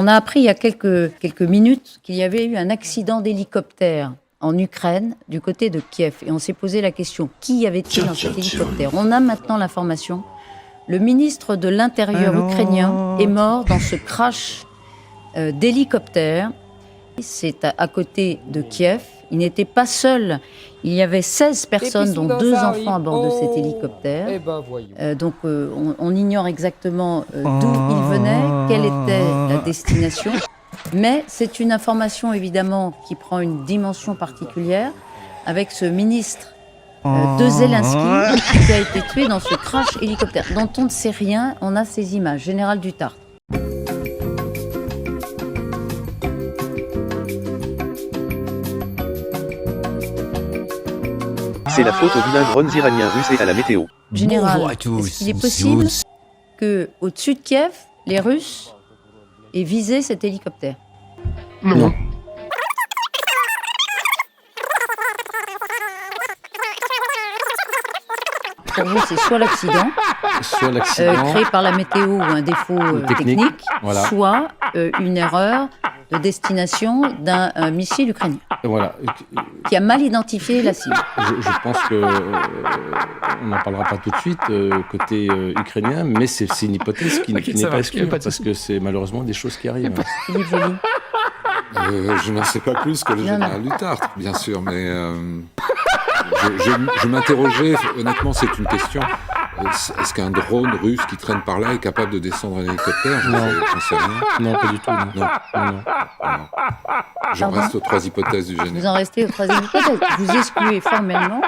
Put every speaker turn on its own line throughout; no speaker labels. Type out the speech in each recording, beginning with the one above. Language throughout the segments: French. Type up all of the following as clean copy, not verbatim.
On a appris il y a quelques minutes qu'il y avait eu un accident d'hélicoptère en Ukraine, du côté de Kiev. Et on s'est posé la question, qui avait-il dans cet hélicoptère ? On a maintenant l'information. Le ministre de l'Intérieur ukrainien est mort dans ce crash d'hélicoptère. C'est à côté de Kiev. Il n'était pas seul. Il y avait 16 personnes, dont 2 enfants à bord de cet hélicoptère. Donc on ignore exactement d'où il venait, quelle était la destination. Mais c'est une information évidemment qui prend une dimension particulière avec ce ministre de Zelensky qui a été tué dans ce crash hélicoptère dont on ne sait rien. On a ces images. Général Dutart.
C'est la faute au village Ronz iranien russe et à la météo.
Général, est-ce qu'il est possible qu'au-dessus de Kiev, les Russes aient visé cet hélicoptère ?
Non.
Pour vous, c'est soit l'accident créé par la météo ou un défaut technique,
voilà.
soit une erreur de destination d'un missile ukrainien
Voilà.
qui a mal identifié la cible.
Je pense que on n'en parlera pas tout de suite côté ukrainien, mais c'est une hypothèse qui n'est pas exclue parce que c'est malheureusement des choses qui arrivent.
Philippe Joly.
Je n'en sais pas plus que le général Dutart, bien sûr, mais je m'interrogeais, honnêtement, c'est une question. Est-ce qu'un drone russe qui traîne par là est capable de descendre un hélicoptère ? J'en sais rien.
Non, pas du tout. Non.
J'en reste aux 3 hypothèses du général.
Vous en restez aux 3e hypothèse. Vous excluez formellement,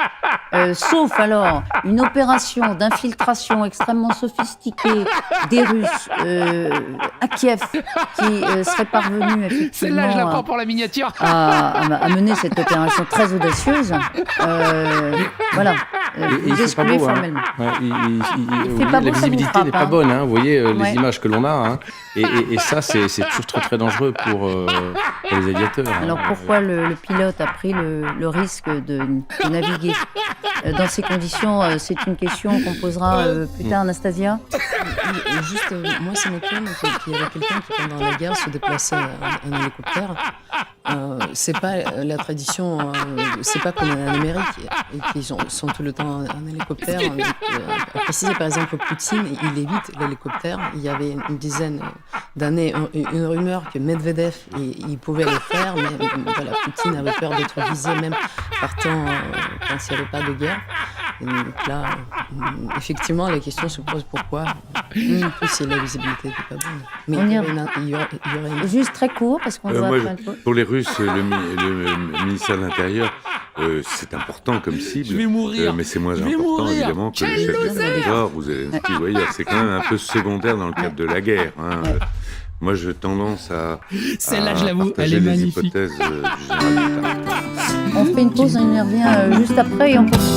sauf alors une opération d'infiltration extrêmement sophistiquée des Russes à Kiev qui serait parvenue effectivement
Celle-là, je la prends pour la miniature.
à mener cette opération très audacieuse. Voilà, vous excluez formellement.
La visibilité n'est pas bonne, hein, vous voyez les images que l'on a, hein, et ça c'est toujours très très dangereux pour les aviateurs.
Alors pourquoi le pilote a pris le risque de naviguer dans ces conditions ? C'est une question qu'on posera plus tard, Anastasia.
Juste, moi ça m'étonne qu'il y avait quelqu'un qui pendant la guerre se déplaçait en hélicoptère. C'est pas la tradition, c'est pas comme en Amérique qui sont tout le temps en hélicoptère. À préciser par exemple Poutine, il évite l'hélicoptère. Il y avait une dizaine d'années une rumeur que Medvedev il pouvait le faire, mais voilà, Poutine avait peur d'être visé même partant quand il n'y avait pas de guerre. Et donc là, effectivement, la question se pose pourquoi. En plus, si la visibilité n'était pas bonne. Mais il y aurait
juste très court parce qu'on doit faire une...
Pour les Russes, le ministère de l'Intérieur, c'est important comme cible.
Je vais mourir.
Mais c'est moins important évidemment que le chef d'état-major ou Zelensky. Vous voyez, c'est quand même un peu secondaire dans le cadre de la guerre. Hein. Moi, j'ai tendance à
Celle-là, je l'avoue, elle
partager
est
les
magnifique.
hypothèses du général Dutart.
On fait une pause, on y revient juste après et on poursuit.